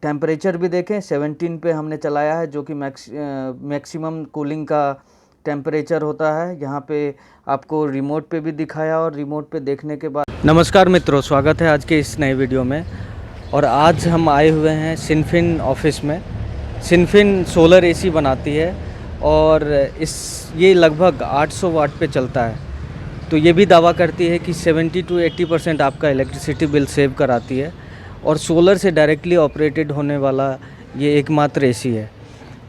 Temperature भी देखें 17 पे हमने चलाया है, जो कि मैक्सिमम कूलिंग का टेम्परेचर होता है। यहाँ पे आपको रिमोट पे भी दिखाया और रिमोट पे देखने के बाद नमस्कार मित्रों, स्वागत है आज के इस नए वीडियो में। और आज हम आए हुए हैं सिनफिन ऑफिस में। सिनफिन सोलर एसी बनाती है और ये लगभग 800 वाट पे चलता है। तो ये भी दावा करती है कि 70 to 80% आपका इलेक्ट्रिसिटी बिल सेव कराती है और सोलर से डायरेक्टली ऑपरेटेड होने वाला ये एकमात्र एसी है।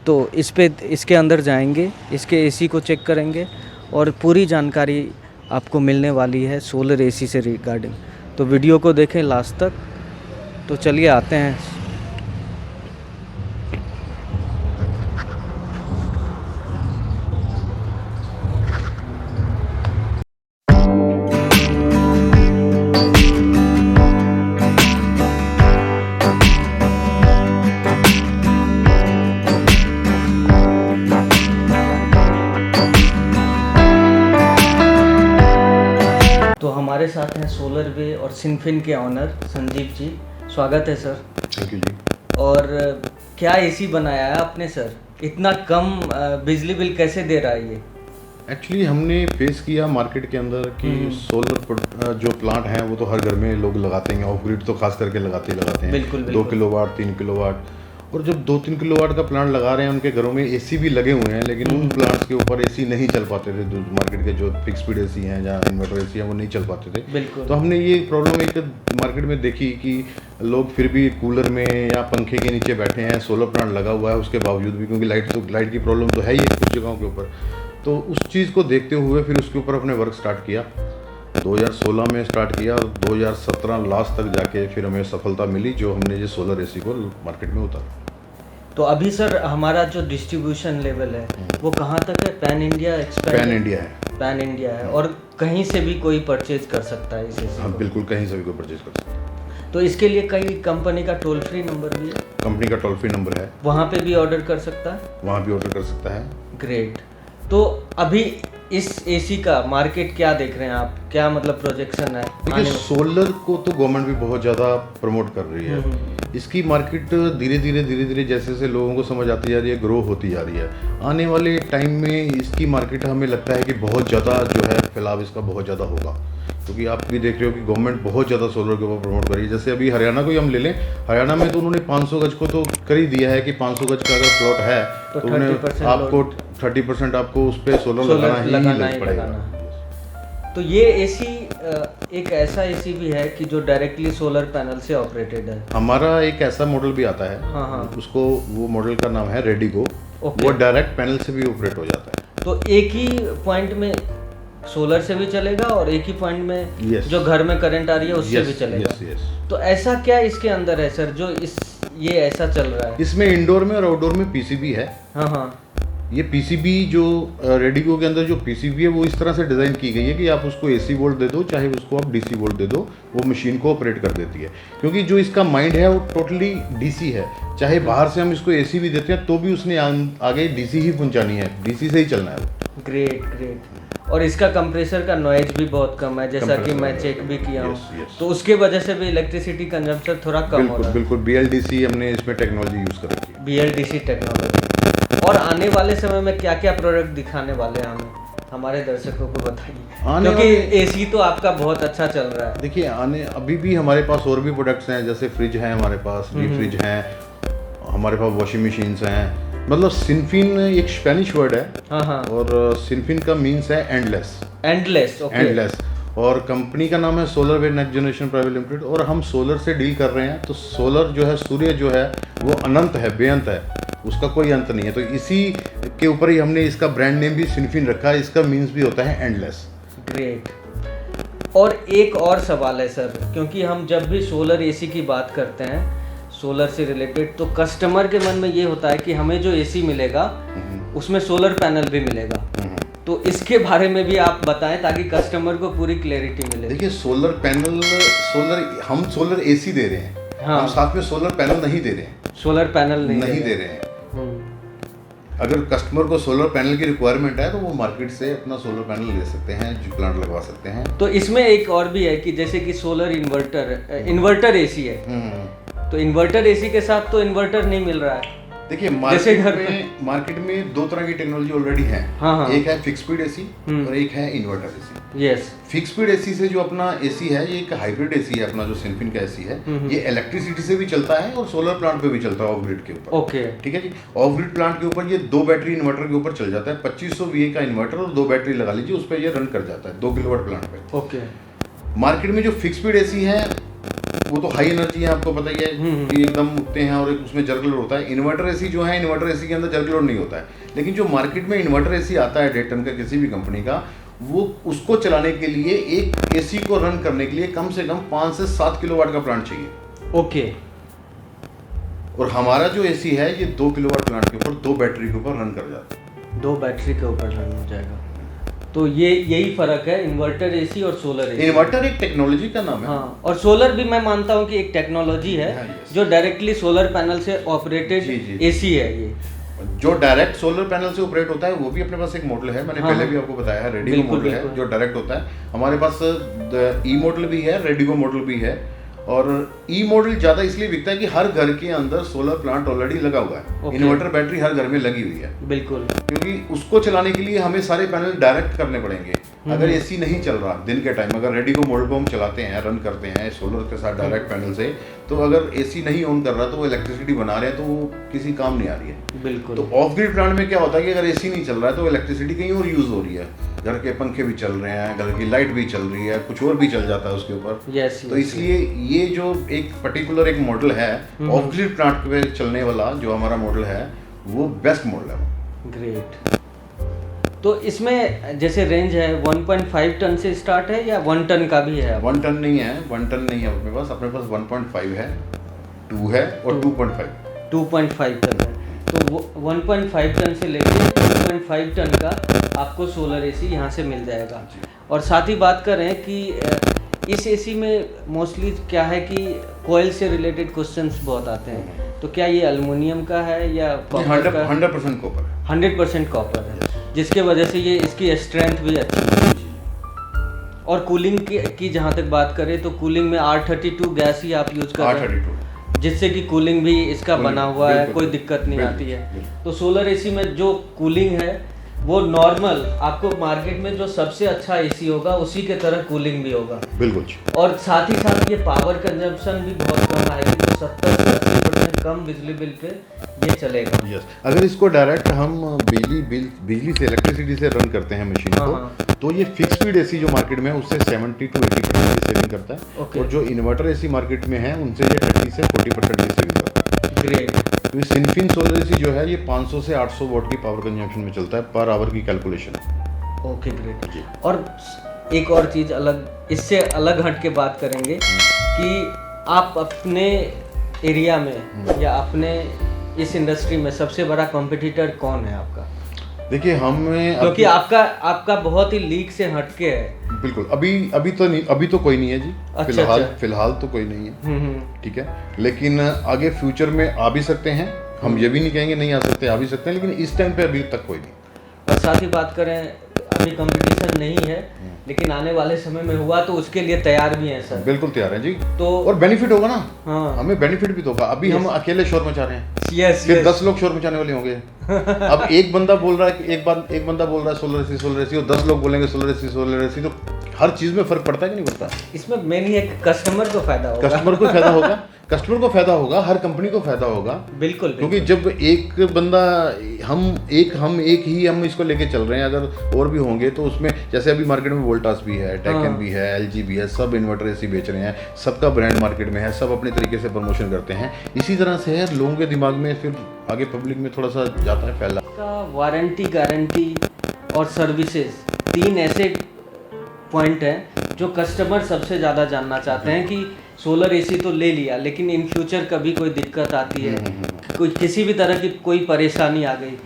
तो इसके अंदर जाएंगे, इसके एसी को चेक करेंगे और पूरी जानकारी आपको मिलने वाली है सोलर एसी से रिगार्डिंग। तो वीडियो को देखें लास्ट तक। तो चलिए आते हैं। तो हमारे साथ हैं सोलर वे और सिनफिन के ऑनर संजीव जी। स्वागत है सर। थैंक यू जी। और क्या एसी बनाया है आपने सर? इतना कम बिजली बिल कैसे दे रहा है ये? एक्चुअली हमने फेस किया मार्केट के अंदर कि सोलर जो प्लांट हैं वो तो हर घर में लोग लगाते हैं, ऑफ ग्रिड तो खास करके लगाते हैं। बिल्कुल 2 किलोवाट 3 किलोवाट, और जब 2-3 किलोवाट का प्लांट लगा रहे हैं उनके घरों में एसी भी लगे हुए हैं, लेकिन उन प्लांट्स के ऊपर एसी नहीं चल पाते थे। जो मार्केट के जो फिक्स स्पीड एसी हैं या इन्वर्टर एसी हैं वो नहीं चल पाते थे। बिल्कुल। तो हमने ये प्रॉब्लम एक मार्केट में देखी कि लोग फिर भी कूलर में या पंखे के नीचे बैठे हैं, सोलर प्लांट लगा हुआ है उसके बावजूद भी, क्योंकि लाइट की प्रॉब्लम तो है ही कुछ जगहों के ऊपर। तो उस चीज़ को देखते हुए फिर उसके ऊपर अपने वर्क स्टार्ट किया। 2016 में स्टार्ट किया और 2017 लास्ट तक जाके फिर हमें सफलता मिली, जो हमने ये सोलर एसी को मार्केट में उतारा। तो अभी सर हमारा जो डिस्ट्रीब्यूशन लेवल है वो कहाँ तक है? पैन इंडिया पैन इंडिया है। पैन इंडिया है और कहीं से भी कोई परचेज कर सकता है इस एसी हाँ को? बिल्कुल, कहीं से भी कोई परचेज कर सकता है। तो इसके लिए कई कंपनी का टोल फ्री नंबर भी है? कंपनी का टोल फ्री नंबर है, वहाँ पे भी ऑर्डर कर सकता है? वहाँ भी ऑर्डर कर सकता है। ग्रेट। तो अभी इस एसी का मार्केट क्या देख रहे हैं आप? क्या मतलब प्रोजेक्शन है? देखिए, सोलर को तो गवर्नमेंट भी बहुत ज़्यादा प्रमोट कर रही है। इसकी मार्केट धीरे धीरे जैसे जैसे लोगों को समझ आती जा रही है, ग्रो होती जा रही है। आने वाले टाइम में इसकी मार्केट हमें लगता है कि बहुत ज़्यादा जो है फैलाव इसका बहुत ज़्यादा होगा, क्योंकि आप भी देख रहे हो कि गवर्नमेंट बहुत ज़्यादा सोलर के ऊपर प्रमोट कर रही है। जैसे अभी हरियाणा को ही हम ले लें, हरियाणा में तो उन्होंने 500 गज को तो कर ही दिया है कि 500 गज का अगर प्लॉट है तो उन्हें आपको 30% आपको उस पर सोलर लगाना ही पड़ेगा। तो ये एसी एक ऐसा एसी भी है कि जो डायरेक्टली सोलर पैनल से ऑपरेटेड है? हमारा एक ऐसा मॉडल भी आता है। हाँ। उसको, वो मॉडल का नाम है रेडिगो। वो डायरेक्ट पैनल से भी ऑपरेट हो जाता है। तो एक ही पॉइंट में सोलर से भी चलेगा और एक ही पॉइंट में जो घर में करंट आ रही है उससे भी चलेगा? तो ऐसा क्या इसके अंदर है सर जो ये ऐसा चल रहा है? इसमें इंडोर में और आउटडोर में पीसीबी है। हाँ। ये पीसीबी जो रेडिगो के अंदर जो पीसीबी है वो इस तरह से डिज़ाइन की गई है कि आप उसको एसी वोल्ट दे दो चाहे उसको आप डीसी वोल्ट दे दो, वो मशीन को ऑपरेट कर देती है। क्योंकि जो इसका माइंड है वो टोटली डीसी है। चाहे बाहर से हम इसको एसी भी देते हैं तो भी उसने आगे डीसी ही पहुंचानी है, डीसी से ही चलना है वो। ग्रेट। और इसका कंप्रेसर का नॉइज भी बहुत कम है, जैसा कि मैं चेक भी किया हूँ। तो उसके वजह से भी इलेक्ट्रिसिटी कंजम्पशन थोड़ा कम हो रहा है। बिल्कुल BLDC हमने इसमें टेक्नोलॉजी यूज़ कर रखी है। BLDC technology. और आने वाले समय में क्या क्या प्रोडक्ट दिखाने वाले हैं हमारे दर्शकों को बताइए, क्योंकि एसी तो आपका बहुत अच्छा चल रहा है। देखिए, अभी भी हमारे पास और भी प्रोडक्ट्स हैं, जैसे फ्रिज हैं हमारे पास, डीप फ्रिज हैं हमारे पास, वॉशिंग मशीन्स हैं। मतलब सिनफिन एक स्पेनिश वर्ड है। हाँ। और सिनफिन का मीन्स है एंडलेस। एंडलेस। और कंपनी का नाम है सोलर वे नेक्स्ट जनरेशन प्राइवेट लिमिटेड। और हम सोलर से डील कर रहे हैं, तो सोलर जो है, सूर्य जो है वो अनंत है, बेअंत है, उसका कोई अंत नहीं है। तो इसी के ऊपर ही हमने इसका ब्रांड नेम भी सिनफिन रखा है। इसका मीन्स भी होता है एंडलेस। ग्रेट। और एक और सवाल है सर, क्योंकि हम जब भी सोलर एसी की बात करते हैं सोलर से रिलेटेड, तो कस्टमर के मन में ये होता है कि हमें जो एसी मिलेगा उसमें सोलर पैनल भी मिलेगा। तो इसके बारे में भी आप बताएं ताकि कस्टमर को पूरी क्लैरिटी मिले। देखिए, सोलर पैनल, हम सोलर एसी दे रहे हैं। हाँ। हम साथ में सोलर पैनल नहीं दे रहे हैं। सोलर पैनल नहीं दे रहे हैं। अगर कस्टमर को सोलर पैनल की रिक्वायरमेंट है तो वो मार्केट से अपना सोलर पैनल ले सकते हैं, जो प्लांट लगवा सकते हैं। तो इसमें एक और भी है कि जैसे कि सोलर इन्वर्टर एसी है, तो इन्वर्टर एसी के साथ तो इन्वर्टर नहीं मिल रहा है। देखिए जैसे घर मार्केट में दो तरह की टेक्नोलॉजी ऑलरेडी है। हाँ। एक है फिक्स स्पीड एसी और एक है inverter AC. Yes. Fix speed AC से जो अपना एसी है ये एक हाइब्रिड एसी है, अपना जो सिनफिन का एसी है ये इलेक्ट्रिसिटी से भी चलता है और सोलर प्लांट पे भी चलता है, ऑफ ग्रिड के ऊपर। ओके, ठीक है जी। ऑफ ग्रिड प्लांट के ऊपर ये 2 बैटरी इन्वर्टर के ऊपर चल जाता है। 2500 VA का इन्वर्टर और 2 बैटरी लगा लीजिए, उस पर ये रन कर जाता है 2 किलोवाट प्लांट पे। ओके। मार्केट में जो फिक्स स्पीड एसी है वो तो हाई एनर्जी है, आपको पता ही है कि एकदम उठते हैं और एक उसमें जर्क लोड होता है। इन्वर्टर एसी जो है, इन्वर्टर एसी के अंदर जर्क लोड नहीं होता है, लेकिन जो मार्केट में इन्वर्टर एसी आता है 1.5 टन का किसी भी कंपनी का, वो उसको चलाने के लिए एक एसी को रन करने के लिए कम से कम 5 से 7 किलोवाट का प्लांट चाहिए। ओके। और हमारा जो एसी है ये 2 किलोवाट प्लांट के ऊपर 2 बैटरी के ऊपर रन कर जाता है। 2 बैटरी के ऊपर रन हो जाएगा। तो ये यही फर्क है इन्वर्टर एसी और सोलर एसी। इन्वर्टर एक टेक्नोलॉजी का नाम है। हाँ, और सोलर भी मैं मानता हूँ कि एक टेक्नोलॉजी है। हाँ, yes। जो डायरेक्टली सोलर पैनल से ऑपरेटेड एसी है ये। जो डायरेक्ट सोलर पैनल से ऑपरेट होता है वो भी अपने पास एक मॉडल है, मैंने पहले भी आपको बताया है। रेडिगो मॉडल है जो डायरेक्ट होता है। हमारे पास ई मॉडल भी है, रेडिगो मॉडल भी है। और ई मॉडल ज़्यादा इसलिए बिकता है कि हर घर के अंदर सोलर प्लांट ऑलरेडी लगा हुआ है। इन्वर्टर बैटरी हर घर में लगी हुई है। बिल्कुल। क्योंकि उसको चलाने के लिए हमें सारे पैनल डायरेक्ट करने पड़ेंगे। अगर एसी नहीं चल रहा दिन के टाइम, अगर रेडिगो मॉडल को हम चलाते हैं, रन करते हैं सोलर के साथ डायरेक्ट पैनल से, तो अगर एसी नहीं ऑन कर रहा तो वो इलेक्ट्रिसिटी बना रहे हैं तो वो किसी काम नहीं आ रही है। बिल्कुल। तो ऑफ ग्रिड प्लांट में क्या होता है कि अगर एसी नहीं चल रहा है तो इलेक्ट्रिसिटी कहीं और यूज हो रही है। घर के पंखे भी चल रहे हैं, घर की लाइट भी चल रही है, कुछ और भी चल जाता है उसके ऊपर। यस। तो इसलिए ये जो एक पर्टिकुलर एक मॉडल है ऑफ ग्रिड प्लांट पे चलने वाला, जो हमारा मॉडल है वो बेस्ट मॉडल है। ग्रेट। तो इसमें जैसे रेंज है 1.5 टन से स्टार्ट है या 1 टन का भी है? 1 टन नहीं है, 1 टन नहीं है अपने पास 1.5 है, 2 है और 2.5। 2.5 टन है। तो 1.5 टन से लेकर 2.5 टन का आपको सोलर एसी यहाँ से मिल जाएगा। और साथ ही बात करें कि इस एसी में मोस्टली क्या है कि कॉइल से रिलेटेड क्वेश्चंस बहुत आते हैं। तो क्या ये एल्युमिनियम का है या कॉपर का? 100% कॉपर। 100% कॉपर है, जिसके वजह से ये इसकी स्ट्रेंथ भी अच्छी है। और कूलिंग की जहाँ तक बात करें तो कूलिंग में R32 गैस ही आप यूज़ कर रहे हैं, जिससे कि कूलिंग भी इसका बना हुआ है, कोई दिक्कत नहीं आती है। तो सोलर एसी में जो कूलिंग है वो नॉर्मल आपको मार्केट में जो सबसे अच्छा एसी होगा उसी के तरह कूलिंग भी होगा। बिल्कुल। और साथ ही साथ ये पावर कंजम्पशन भी बहुत कम आएगी, तो 70 से 80% कम बिजली बिल पे ये चलेगा। यस। अगर इसको डायरेक्ट हम बिजली से, इलेक्ट्रिसिटी से रन करते हैं मशीन को, तो ये फिक्स स्पीड एसी जो मार्केट में है उससे 70 to 80% की सेविंग करता है। और जो इन्वर्टर एसी मार्केट में है उनसे ये 30 से 40% की सेविंग करता है। ग्रेट। तो सिनफिन सोलर एसी जो है ये 500 से 800 वॉट की पावर कंजम्पशन में चलता है पर आवर की कैलकुलेशन। Okay, great. और एक और चीज़ अलग, इससे अलग हट के बात करेंगे कि आप अपने एरिया में या अपने इस इंडस्ट्री में सबसे बड़ा कॉम्पिटिटर कौन है आपका? देखिए हमें, क्योंकि आपका बहुत ही लीग से हटके है। बिल्कुल। अभी तो नहीं, अभी तो कोई नहीं है जी। अच्छा। फिलहाल तो कोई नहीं है। ठीक है, लेकिन आगे फ्यूचर में आ भी सकते हैं। हम ये भी नहीं कहेंगे नहीं आ सकते, आ भी सकते हैं, लेकिन इस टाइम पे अभी तक कोई नहीं। और साथ ही बात करें, अभी कंपटीशन नहीं है, लेकिन आने वाले समय में हुआ तो उसके लिए तैयार भी हैं सर? बिल्कुल तैयार हैं जी। तो और बेनिफिट होगा ना। हाँ, हमें बेनिफिट भी तो होगा। अभी हम अकेले शोर मचा रहे हैं, यस, फिर 10 लोग शोर मचाने वाले होंगे। अब एक बंदा बोल रहा है, एक बंदा बोल रहा है सोलर एसी और 10 लोग बोलेंगे सोलर एसी, तो हर चीज में फर्क पड़ता है कि नहीं पड़ता? इसमें मेन ही एक कस्टमर को फायदा होगा। कस्टमर को फायदा होगा, हर कंपनी को फायदा होगा। बिल्कुल। क्योंकि जब एक बंदा, हम इसको लेके चल रहे हैं, अगर और भी होंगे तो उसमें, जैसे अभी मार्केट में वोल्टास भी है, टेकन भी है, LG भी है, सब इन्वर्टर एसी बेच रहे हैं, सबका ब्रांड मार्केट में है, सब अपने तरीके से प्रमोशन करते हैं। इसी तरह से है, लोगों के दिमाग में फिर आगे पब्लिक में थोड़ा सा जाता है फैला। वारंटी, गारंटी और सर्विसेज 3 ऐसे पॉइंट हैं जो कस्टमर सबसे ज़्यादा जानना चाहते हैं कि सोलर एसी तो ले लिया, लेकिन इन फ्यूचर कभी कोई दिक्कत आती है, कोई किसी भी तरह की कोई परेशानी आ गई,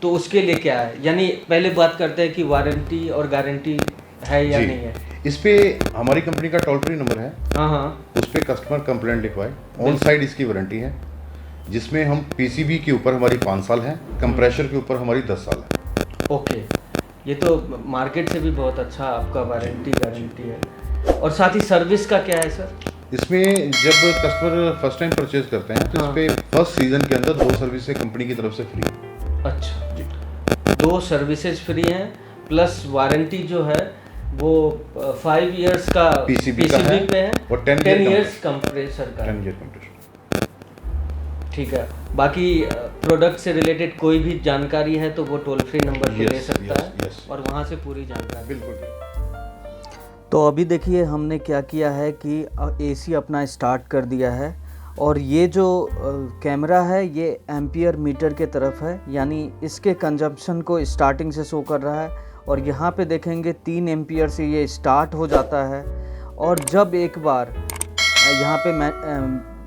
तो उसके लिए क्या है? यानी पहले बात करते हैं कि वारंटी और गारंटी है या नहीं है। इस पे हमारी कंपनी का टोल फ्री नंबर है। हाँ। उस पे कस्टमर कंप्लेंट लिखवाए, ऑन साइड इसकी वारंटी है, जिसमें हम PCB के ऊपर हमारी 5 साल है, कंप्रेशर के ऊपर हमारी 10 साल है। ओके, ये तो मार्केट से भी बहुत अच्छा आपका वारंटी गारंटी है। और साथ ही सर्विस का क्या है सर? इसमें जब कस्टमर फर्स्ट टाइम परचेज करते हैं तो इस पे फर्स्ट सीजन के अंदर 2 सर्विसेज कंपनी की तरफ से फ्री। अच्छा जी 2 सर्विसेज फ्री हैं प्लस वारंटी जो है वो 5 इयर्स का PCB का है पे है और 10 इयर्स कंप्रेसर का 10 ईयर कंप्रेसर। ठीक है। बाकी प्रोडक्ट से रिलेटेड कोई भी जानकारी है तो वो टोल फ्री नंबर पे ले सकता है और वहाँ से पूरी जानकारी। बिल्कुल। तो अभी देखिए हमने क्या किया है कि एसी अपना स्टार्ट कर दिया है और ये जो कैमरा है ये एम्पियर मीटर के तरफ है, यानी इसके कंजप्शन को स्टार्टिंग से शो कर रहा है और यहाँ पे देखेंगे 3 एम्पियर से ये स्टार्ट हो जाता है। और जब एक बार यहाँ पे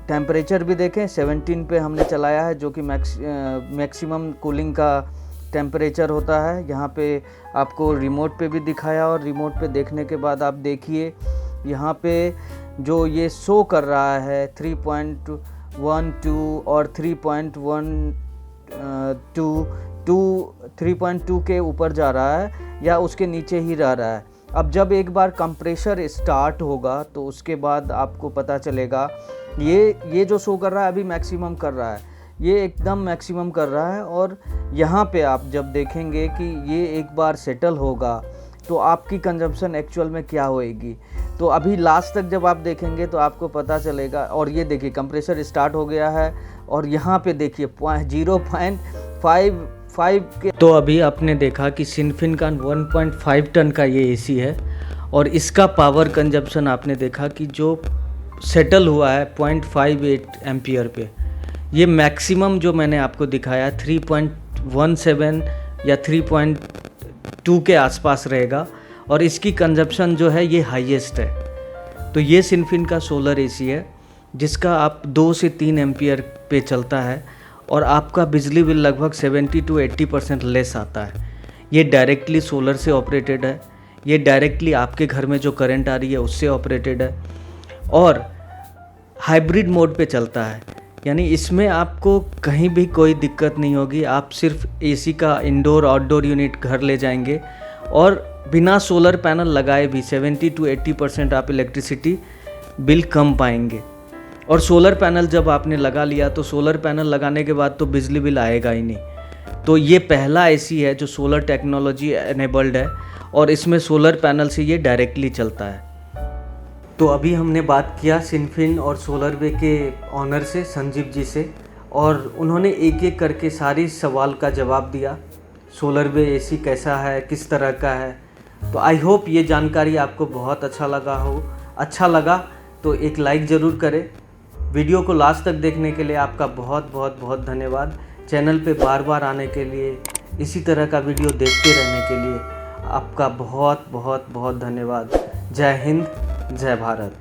टेम्परेचर भी देखें 17 पे हमने चलाया है, जो कि मैक्सिमम कूलिंग का टेम्परेचर होता है। यहाँ पे आपको रिमोट पे भी दिखाया और रिमोट पे देखने के बाद आप देखिए यहाँ पे जो ये शो कर रहा है 3.12 और 3.2 के ऊपर जा रहा है या उसके नीचे ही रह रहा है। अब जब एक बार कंप्रेशर स्टार्ट होगा तो उसके बाद आपको पता चलेगा ये जो शो कर रहा है अभी मैक्सिमम कर रहा है, ये एकदम मैक्सिमम कर रहा है। और यहाँ पे आप जब देखेंगे कि ये एक बार सेटल होगा तो आपकी कंजम्पशन एक्चुअल में क्या होएगी, तो अभी लास्ट तक जब आप देखेंगे तो आपको पता चलेगा। और ये देखिए कंप्रेसर स्टार्ट हो गया है और यहाँ पे देखिए 0.55 के। तो अभी आपने देखा कि सिनफिन का 1.5 टन का ये एसी है और इसका पावर कंजप्शन आपने देखा कि जो सेटल हुआ है 0.58 एम्पियर पे। ये मैक्सिमम जो मैंने आपको दिखाया 3.17 या 3.2 के आसपास रहेगा और इसकी कंजप्शन जो है ये हाईएस्ट है। तो ये सिनफिन का सोलर एसी है जिसका आप 2 से 3 एम्पियर पे चलता है और आपका बिजली बिल लगभग 70 to 80% लेस आता है। ये डायरेक्टली सोलर से ऑपरेटेड है, ये डायरेक्टली आपके घर में जो करंट आ रही है उससे ऑपरेटेड है और हाइब्रिड मोड पे चलता है, यानी इसमें आपको कहीं भी कोई दिक्कत नहीं होगी। आप सिर्फ एसी का इंडोर आउटडोर यूनिट घर ले जाएंगे और बिना सोलर पैनल लगाए भी 70 to 80% आप इलेक्ट्रिसिटी बिल कम पाएंगे। और सोलर पैनल जब आपने लगा लिया तो सोलर पैनल लगाने के बाद तो बिजली बिल आएगा ही नहीं। तो ये पहला एसी है जो सोलर टेक्नोलॉजी एनेबल्ड है और इसमें सोलर पैनल से ये डायरेक्टली चलता है। तो अभी हमने बात किया सिनफिन और सोलरवे के ऑनर से, संजीव जी से, और उन्होंने एक एक करके सारी सवाल का जवाब दिया। सोलरवे एसी कैसा है, किस तरह का है। तो आई होप ये जानकारी आपको बहुत अच्छा लगा तो एक लाइक ज़रूर करें। वीडियो को लास्ट तक देखने के लिए आपका बहुत धन्यवाद। चैनल पे बार बार आने के लिए, इसी तरह का वीडियो देखते रहने के लिए आपका बहुत धन्यवाद। जय हिंद, जय भारत।